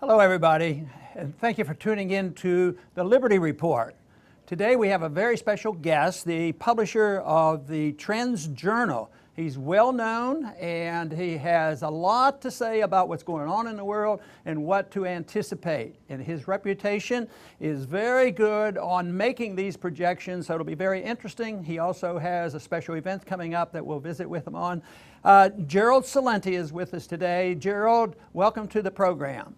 Hello, everybody, and thank you for tuning in to the Liberty Report. Today we have a very special guest, the publisher of the Trends Journal. He's well known and he has a lot to say about what's going on in the world and what to anticipate. And his reputation is very good on making these projections, so it'll be very interesting. He also has a special event coming up that we'll visit with him on. Gerald Celente is with us today. Gerald, welcome to the program.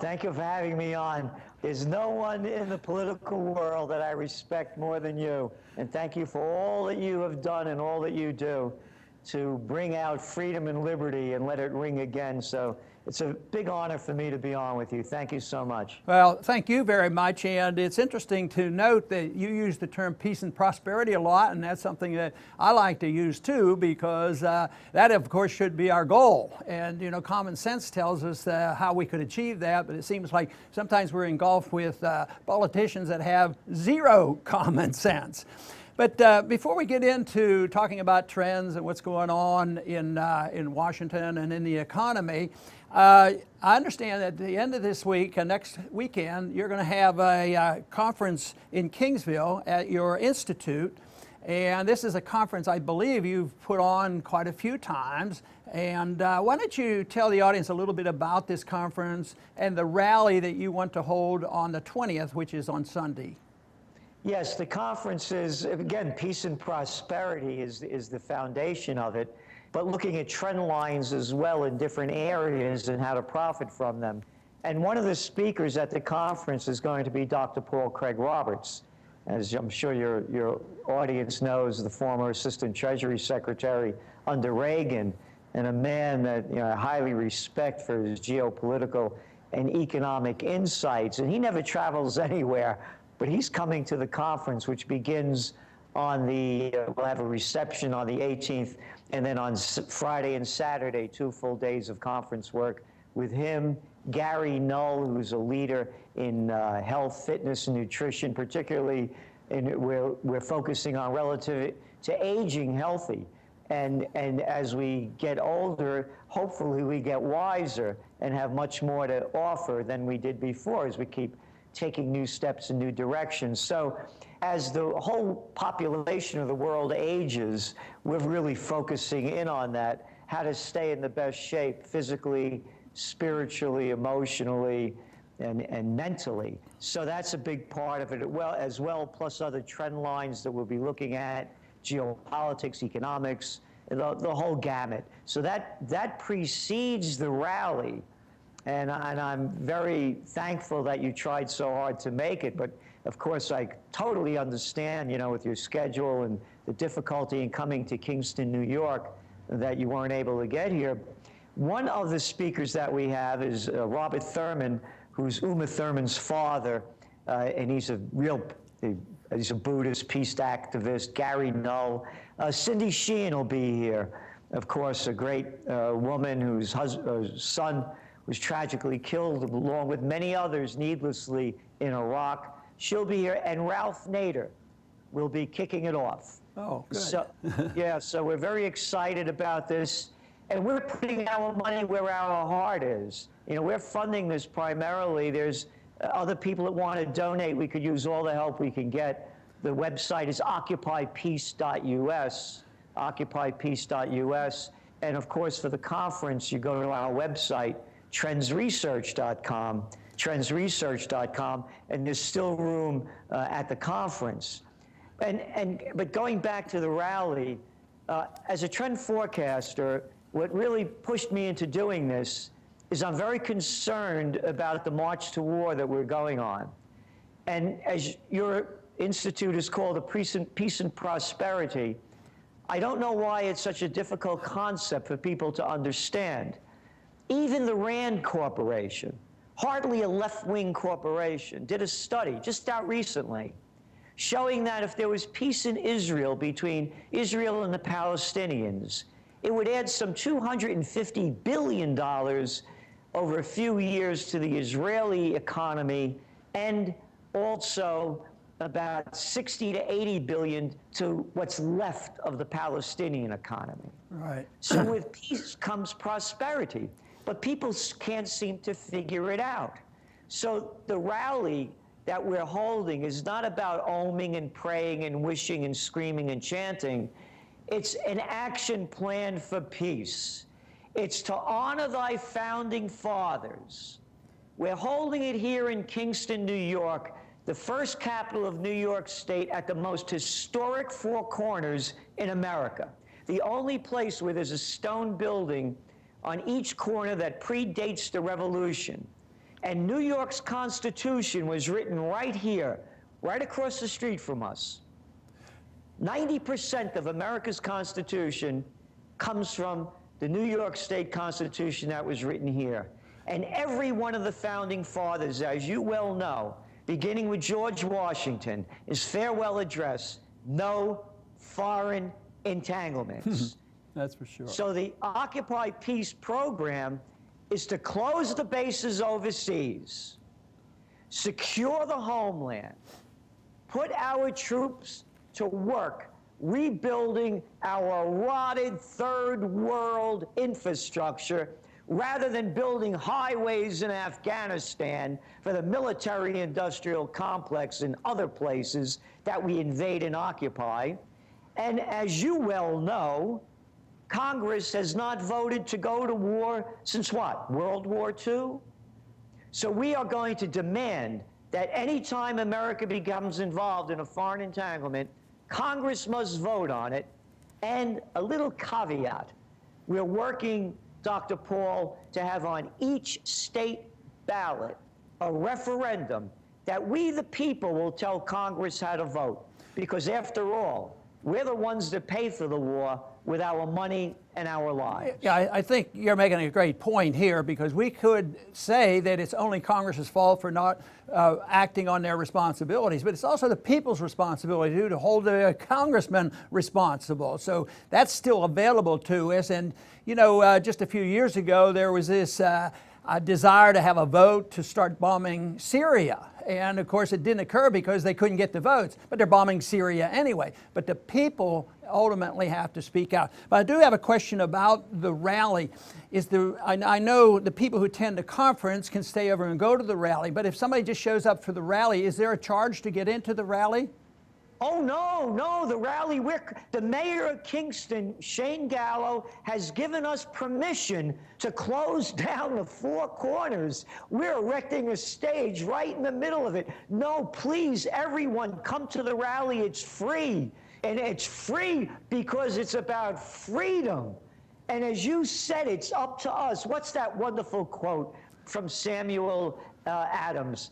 Thank you for having me on. There's no one in the political world that I respect more than you. And thank you for all that you have done and all that you do to bring out freedom and liberty and let it ring again. So it's a big honor for me to be on with you. Thank you so much. Well, thank you very much. And it's interesting to note that you use the term peace and prosperity a lot, and that's something that I like to use too, because that, of course, should be our goal. And, you know, common sense tells us how we could achieve that, but it seems like sometimes we're engulfed with politicians that have zero common sense. But before we get into talking about trends and what's going on in Washington and in the economy, I understand that at the end of this week, next weekend, you're going to have a conference in Kingsville at your institute. And this is a conference I believe you've put on quite a few times. And why don't you tell the audience a little bit about this conference and the rally that you want to hold on the 20th, which is on Sunday? Yes, the conference is, again, peace and prosperity is the foundation of it, but looking at trend lines as well in different areas and how to profit from them. And one of the speakers at the conference is going to be Dr. Paul Craig Roberts. As I'm sure your audience knows, the former Assistant Treasury Secretary under Reagan, and a man that I highly respect for his geopolitical and economic insights. And he never travels anywhere, but he's coming to the conference, which begins on we'll have a reception on the 18th, and then on Friday and Saturday, 2 full days of conference work with him, Gary Null, who's a leader in health, fitness, and nutrition, particularly we're focusing on relative to aging healthy. And as we get older, hopefully we get wiser and have much more to offer than we did before as we keep taking new steps in new directions. So as the whole population of the world ages, we're really focusing in on that, how to stay in the best shape physically, spiritually, emotionally, and mentally. So that's a big part of it as well, plus other trend lines that we'll be looking at, geopolitics, economics, the whole gamut. So that precedes the rally. And I'm very thankful that you tried so hard to make it. But of course, I totally understand, with your schedule and the difficulty in coming to Kingston, New York, that you weren't able to get here. One of the speakers that we have is Robert Thurman, who's Uma Thurman's father, and he's a Buddhist peace activist. Gary Null. Cindy Sheehan will be here. Of course, a great woman whose son was tragically killed, along with many others, needlessly in Iraq. She'll be here, and Ralph Nader will be kicking it off. Oh, good. So we're very excited about this, and we're putting our money where our heart is. We're funding this primarily. There's other people that want to donate. We could use all the help we can get. The website is occupypeace.us, occupypeace.us, and of course, for the conference, you go to our website, trendsresearch.com, and there's still room at the conference. But going back to the rally, as a trend forecaster, what really pushed me into doing this is I'm very concerned about the march to war that we're going on. And as your institute is called Peace and Prosperity, I don't know why it's such a difficult concept for people to understand. Even the Rand Corporation, hardly a left-wing corporation, did a study just out recently showing that if there was peace in Israel between Israel and the Palestinians, it would add some $250 billion over a few years to the Israeli economy, and also about 60 to 80 billion to what's left of the Palestinian economy. Right. So with peace comes prosperity. but people can't seem to figure it out. So the rally that we're holding is not about oming and praying and wishing and screaming and chanting. It's an action plan for peace. It's to honor thy founding fathers. We're holding it here in Kingston, New York, the first capital of New York State, at the most historic Four Corners in America. The only place where there's a stone building on each corner that predates the Revolution. And New York's Constitution was written right here, right across the street from us. 90% of America's Constitution comes from the New York State Constitution that was written here. And every one of the founding fathers, as you well know, beginning with George Washington, his farewell address, no foreign entanglements. That's for sure. So the Occupy Peace program is to close the bases overseas, secure the homeland, put our troops to work rebuilding our rotted third world infrastructure, rather than building highways in Afghanistan for the military-industrial complex in other places that we invade and occupy. And as you well know, Congress has not voted to go to war since what, World War II? So we are going to demand that any time America becomes involved in a foreign entanglement, Congress must vote on it. And a little caveat, we're working, Dr. Paul, to have on each state ballot a referendum that we, the people, will tell Congress how to vote. Because after all, we're the ones that pay for the war with our money and our lives. Yeah, I think you're making a great point here, because we could say that it's only Congress's fault for not acting on their responsibilities, but it's also the people's responsibility to hold the congressman responsible. So that's still available to us. And, you know, just a few years ago, there was this desire to have a vote to start bombing Syria. And of course, it didn't occur because they couldn't get the votes, but they're bombing Syria anyway. But the people ultimately have to speak out. But I do have a question about the rally. I know the people who attend the conference can stay over and go to the rally, but if somebody just shows up for the rally, is there a charge to get into the rally? Oh, no, the rally, the mayor of Kingston, Shane Gallo, has given us permission to close down the Four Corners. We're erecting a stage right in the middle of it. No, please, everyone, come to the rally. It's free. And it's free because it's about freedom. And as you said, it's up to us. What's that wonderful quote from Samuel Adams?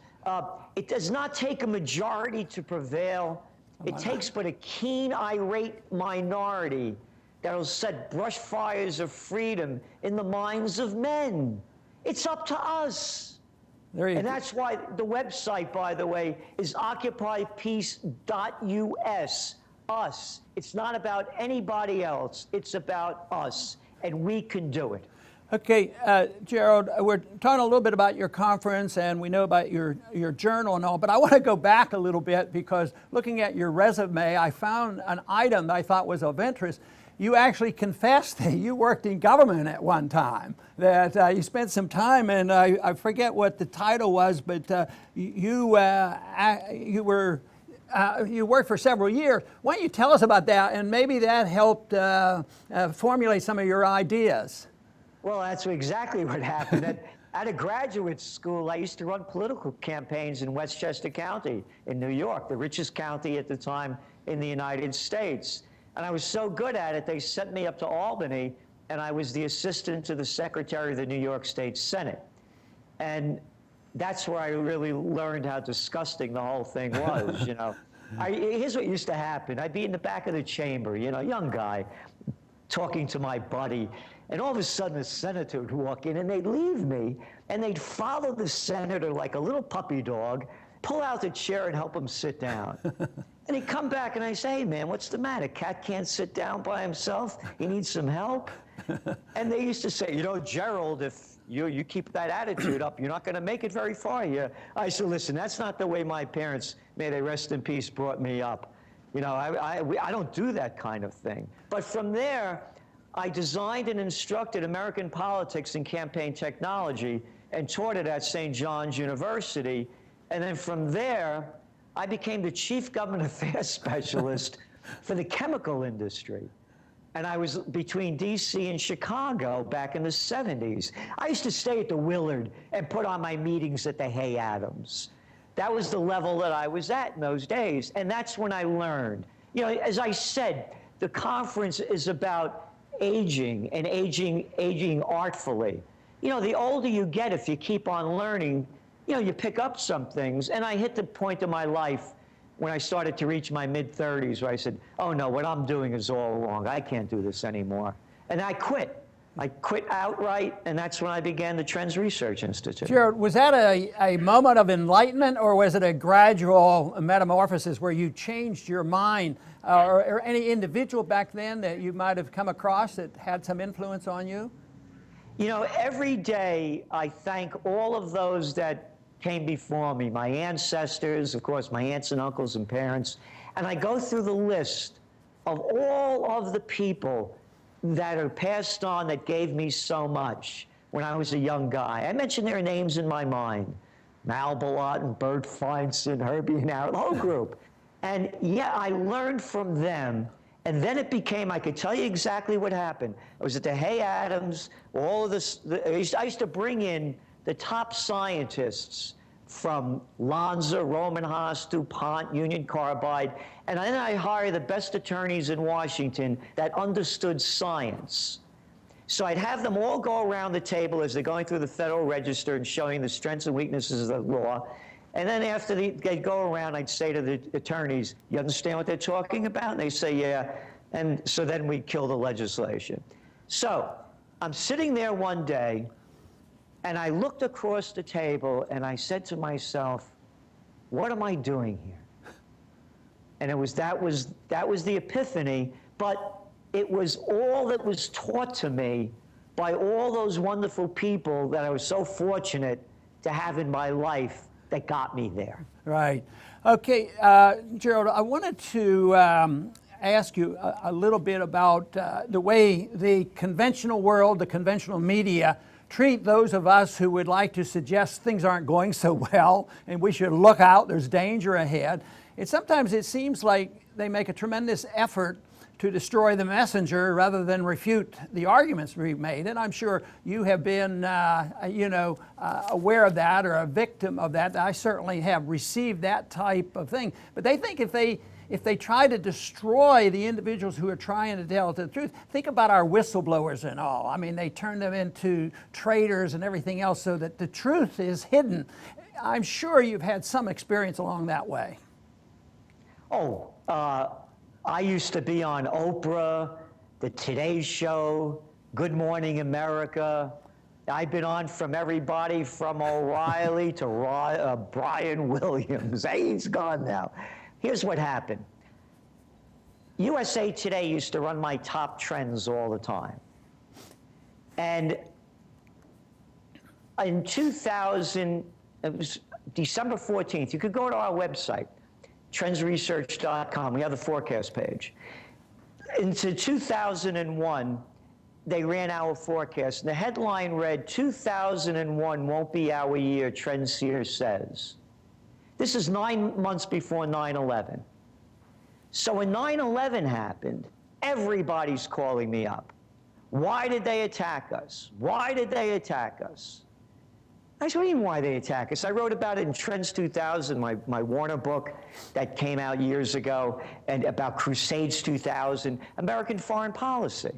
It does not take a majority to prevail. It takes but a keen, irate minority that will set brush fires of freedom in the minds of men. It's up to us. And that's why the website, by the way, is occupypeace.us. Us. It's not about anybody else. It's about us, and we can do it. Okay, Gerald, we're talking a little bit about your conference, and we know about your journal and all, but I want to go back a little bit, because looking at your resume, I found an item that I thought was of interest. You actually confessed that you worked in government at one time, that you spent some time, and I forget what the title was, but you worked for several years. Why don't you tell us about that, and maybe that helped formulate some of your ideas. Well, that's exactly what happened. At a graduate school, I used to run political campaigns in Westchester County in New York, the richest county at the time in the United States. And I was so good at it, they sent me up to Albany, and I was the assistant to the secretary of the New York State Senate. And that's where I really learned how disgusting the whole thing was, you know. Here's what used to happen. I'd be in the back of the chamber, you know, young guy, talking to my buddy, and all of a sudden a senator would walk in, and they'd leave me, and they'd follow the senator like a little puppy dog, pull out the chair and help him sit down. And he'd come back, and I'd say, hey, man, what's the matter? Cat can't sit down by himself? He needs some help? And they used to say, you know, Gerald, if you keep that attitude up, you're not going to make it very far here. I said, listen, that's not the way my parents, may they rest in peace, brought me up. You know, I don't do that kind of thing. But from there, I designed and instructed American politics and campaign technology and taught it at St. John's University. And then from there, I became the chief government affairs specialist for the chemical industry. And I was between DC and Chicago back in the 70s. I used to stay at the Willard and put on my meetings at the Hay Adams. That was the level that I was at in those days. And that's when I learned. You know, as I said, the conference is about aging and aging artfully. You know, the older you get, if you keep on learning, you know, you pick up some things. And I hit the point of my life when I started to reach my mid-30s where I said, oh no, what I'm doing is all wrong. I can't do this anymore. And I quit. I quit outright, and that's when I began the Trends Research Institute. Gerald, was that a moment of enlightenment, or was it a gradual metamorphosis where you changed your mind? Or any individual back then that you might have come across that had some influence on you? You know, every day I thank all of those that came before me, my ancestors, of course, my aunts and uncles and parents, and I go through the list of all of the people that are passed on that gave me so much when I was a young guy. I mentioned their names in my mind. Mal Balot and Bert Feinstein, Herbie and Aaron, the whole group. And yeah, I learned from them. And then it became, I could tell you exactly what happened. I was at the Hay Adams, all of this, I used to bring in the top scientists from Lonza, Roman Haas, DuPont, Union Carbide, and then I hired the best attorneys in Washington that understood science. So I'd have them all go around the table as they're going through the Federal Register and showing the strengths and weaknesses of the law. And then after they'd go around, I'd say to the attorneys, you understand what they're talking about? And they say, yeah. And so then we'd kill the legislation. So I'm sitting there one day, and I looked across the table, and I said to myself, what am I doing here? And that was the epiphany, but it was all that was taught to me by all those wonderful people that I was so fortunate to have in my life that got me there. Right. Okay, Gerald, I wanted to ask you a little bit about the way the conventional world, the conventional media, treat those of us who would like to suggest things aren't going so well and we should look out, there's danger ahead. And sometimes it seems like they make a tremendous effort to destroy the messenger rather than refute the arguments we've made. And I'm sure you have been, aware of that or a victim of that. I certainly have received that type of thing. But they think if they try to destroy the individuals who are trying to tell the truth, think about our whistleblowers and all. I mean, they turn them into traitors and everything else so that the truth is hidden. I'm sure you've had some experience along that way. Oh, I used to be on Oprah, the Today Show, Good Morning America. I've been on from everybody from O'Reilly to Brian Williams. Hey, he's gone now. Here's what happened. USA Today used to run my top trends all the time. And in 2000, it was December 14th, you could go to our website, trendsresearch.com. We have the forecast page. Into 2001, they ran our forecast, and the headline read, 2001 won't be our year, Trendseer says. This is 9 months before 9/11. So when 9/11 happened, everybody's calling me up. Why did they attack us? Why did they attack us? I said, what do you mean why they attack us? I wrote about it in Trends 2000, my Warner book that came out years ago, and about Crusades 2000, American foreign policy.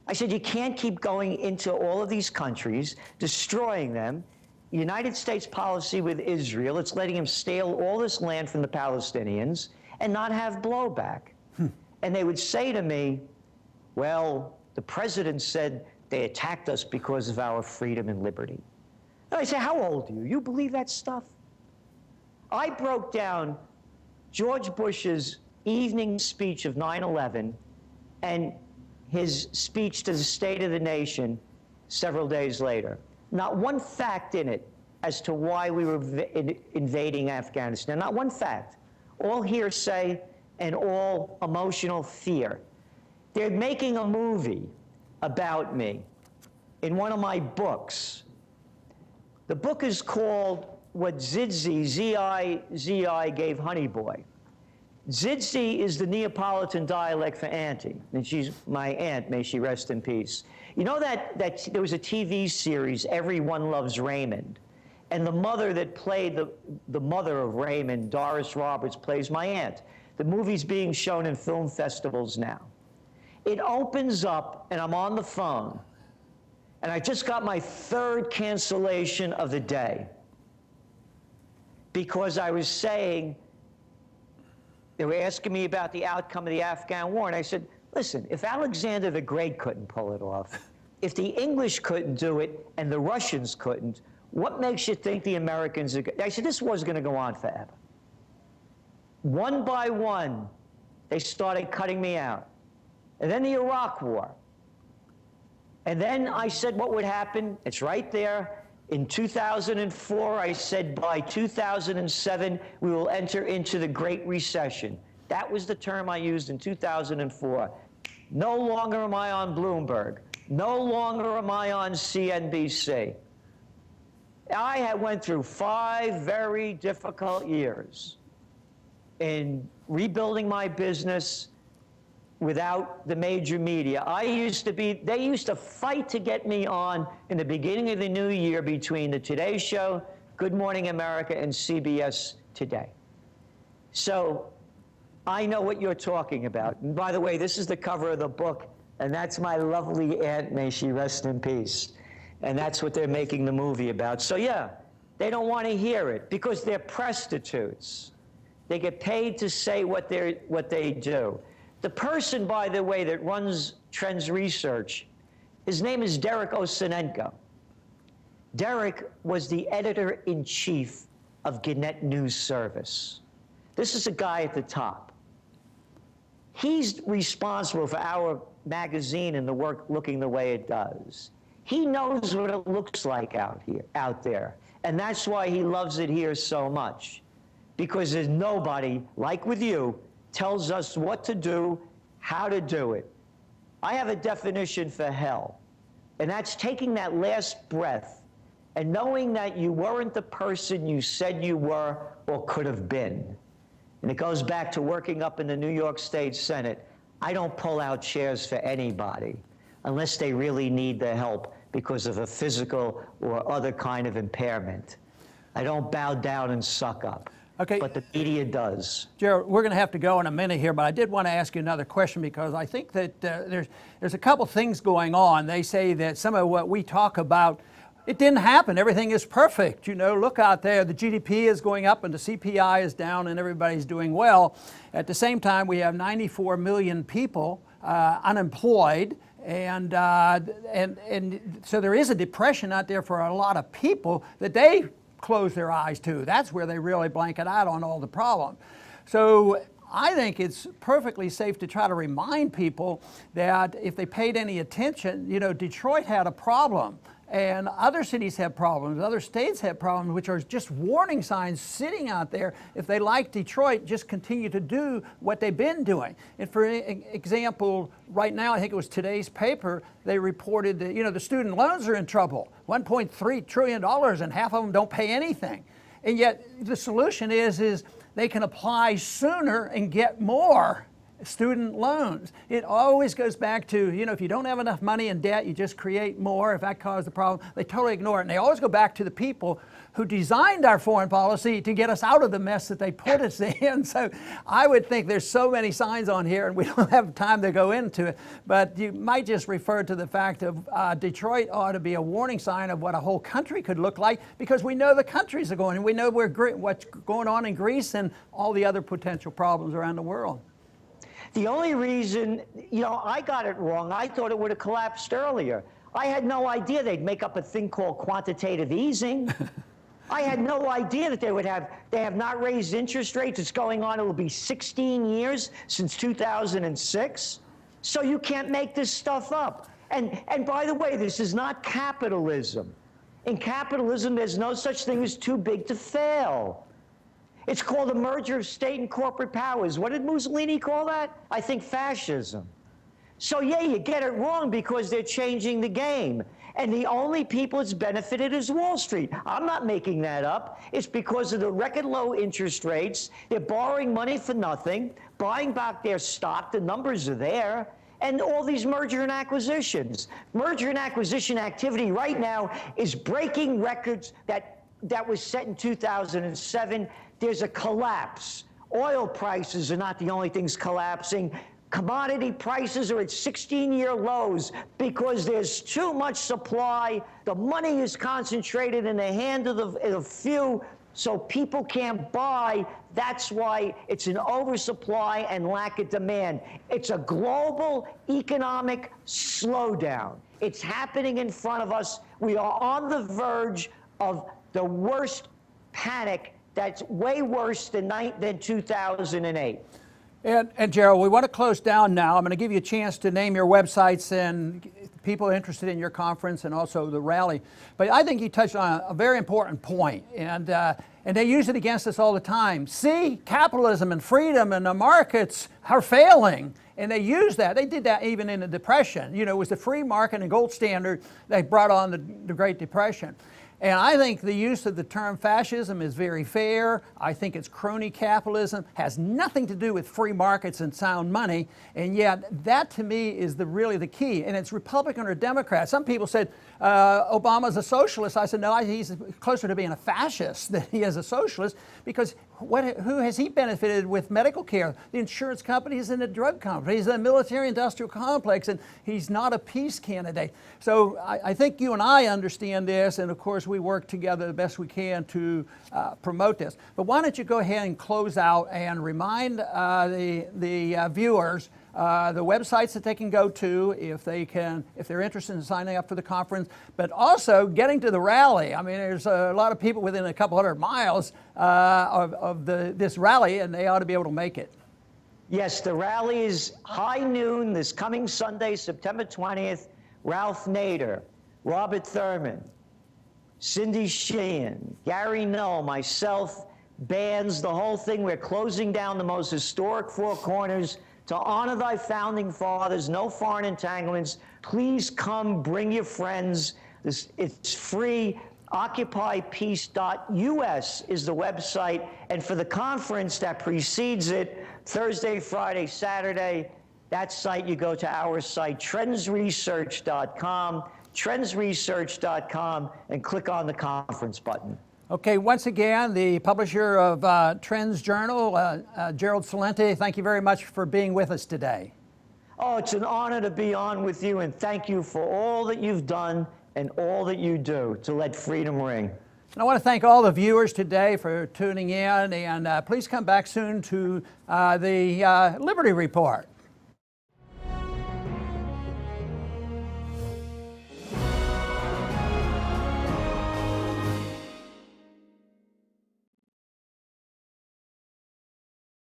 I said, you can't keep going into all of these countries, destroying them. United States policy with Israel, it's letting him steal all this land from the Palestinians and not have blowback. And they would say to me, well, the president said they attacked us because of our freedom and liberty. And I say, how old are you? You believe that stuff? I broke down George Bush's evening speech of 9/11 and his speech to the State of the Nation several days later. Not one fact in it as to why we were invading Afghanistan. Not one fact. All hearsay and all emotional fear. They're making a movie about me in one of my books. The book is called What Zidzi, Z-I-Z-I, Gave Honey Boy. Zidzi is the Neapolitan dialect for auntie, and she's my aunt, may she rest in peace. You know that there was a TV series, Everyone Loves Raymond, and the mother that played the mother of Raymond, Doris Roberts, plays my aunt. The movie's being shown in film festivals now. It opens up, and I'm on the phone, and I just got my 3rd cancellation of the day because I was saying, they were asking me about the outcome of the Afghan war, and I said, listen, if Alexander the Great couldn't pull it off, if the English couldn't do it and the Russians couldn't, what makes you think the Americans are? I said, this war's going to go on forever. One by one, they started cutting me out. And then the Iraq War. And then I said what would happen. It's right there. In 2004, I said by 2007, we will enter into the Great Recession. That was the term I used in 2004. No longer am I on Bloomberg. No longer am I on CNBC. I went through 5 very difficult years in rebuilding my business without the major media. They used to fight to get me on in the beginning of the new year between the Today Show, Good Morning America, and CBS Today. So I know what you're talking about. And by the way, this is the cover of the book, and that's my lovely aunt, may she rest in peace. And that's what they're making the movie about. So yeah, they don't want to hear it because they're prostitutes. They get paid to say what they do. The person, by the way, that runs Trends Research, his name is Derek Osenenko. Derek was the editor-in-chief of Gannett News Service. This is a guy at the top. He's responsible for our magazine and the work looking the way it does. He knows what it looks like out there. And that's why he loves it here so much. Because there's nobody, like with you, tells us what to do, how to do it. I have a definition for hell, and that's taking that last breath and knowing that you weren't the person you said you were or could have been. And it goes back to working up in the New York State Senate. I don't pull out chairs for anybody unless they really need the help because of a physical or other kind of impairment. I don't bow down and suck up. Okay. But the media does. Gerald, we're going to have to go in a minute here, but I did want to ask you another question because I think that there's a couple things going on. They say that some of what we talk about, it didn't happen. Everything is perfect. You know, look out there. The GDP is going up and the CPI is down and everybody's doing well. At the same time, we have 94 million people unemployed. And so there is a depression out there for a lot of people that they close their eyes to. That's where they really blanket out on all the problem. So I think it's perfectly safe to try to remind people that if they paid any attention, you know, Detroit had a problem and other cities have problems, other states have problems, which are just warning signs sitting out there. If they like Detroit, just continue to do what they've been doing. And for example, right now, I think it was today's paper, they reported that, you know, the student loans are in trouble, $1.3 trillion, and half of them don't pay anything. And yet the solution is they can apply sooner and get more student loans. It always goes back to, you know, if you don't have enough money in debt, you just create more. If that caused the problem, they totally ignore it. And they always go back to the people who designed our foreign policy to get us out of the mess that they put us in. So I would think there's so many signs on here, and we don't have time to go into it, but you might just refer to the fact of Detroit ought to be a warning sign of what a whole country could look like, because we know the countries are going, and we know what's going on in Greece and all the other potential problems around the world. The only reason, you know, I got it wrong, I thought it would have collapsed earlier. I had no idea they'd make up a thing called quantitative easing. I had no idea that they have not raised interest rates. It's going on, it will be 16 years since 2006. So you can't make this stuff up. And by the way, this is not capitalism. In capitalism, there's no such thing as too big to fail. It's called a merger of state and corporate powers. What did Mussolini call that? I think fascism. So yeah, you get it wrong because they're changing the game. And the only people it's benefited is Wall Street. I'm not making that up. It's because of the record low interest rates. They're borrowing money for nothing, buying back their stock. The numbers are there. And all these merger and acquisitions. Merger and acquisition activity right now is breaking records that was set in 2007. There's a collapse. Oil prices are not the only things collapsing. Commodity prices are at 16-year lows because there's too much supply. The money is concentrated in the hand of the few, so people can't buy. That's why it's an oversupply and lack of demand. It's a global economic slowdown. It's happening in front of us. We are on the verge of the worst panic that's way worse than 2008. And Gerald, we want to close down now. I'm going to give you a chance to name your websites and people interested in your conference and also the rally. But I think you touched on a very important point, and they use it against us all the time. See, capitalism and freedom and the markets are failing. And they use that. They did that even in the Depression. You know, it was the free market and gold standard that brought on the Great Depression. And I think the use of the term fascism is very fair. I think it's crony capitalism, has nothing to do with free markets and sound money. And yet that to me is really the key. And it's Republican or Democrat. Some people said Obama's a socialist. I said, no, he's closer to being a fascist than he is a socialist, because who has he benefited with medical care? The insurance companies and the drug companies, the military industrial complex, and he's not a peace candidate. So I think you and I understand this, and of course we work together the best we can to promote this. But why don't you go ahead and close out and remind the viewers the websites that they can go to if they're interested in signing up for the conference, but also getting to the rally. I mean, there's a lot of people within a couple hundred miles of this rally, and they ought to be able to make it. Yes, the rally is high noon this coming Sunday, September 20th. Ralph Nader, Robert Thurman, Cindy Sheehan, Gary Null, myself, bands, the whole thing. We're closing down the most historic Four Corners to honor thy founding fathers. No foreign entanglements. Please come, bring your friends. It's free. OccupyPeace.us is the website. And for the conference that precedes it, Thursday, Friday, Saturday, that site, you go to our site, trendsresearch.com, trendsresearch.com, and click on the conference button. Okay, once again, the publisher of Trends Journal, Gerald Celente, thank you very much for being with us today. Oh, it's an honor to be on with you, and thank you for all that you've done and all that you do to let freedom ring. And I want to thank all the viewers today for tuning in, and please come back soon to the Liberty Report.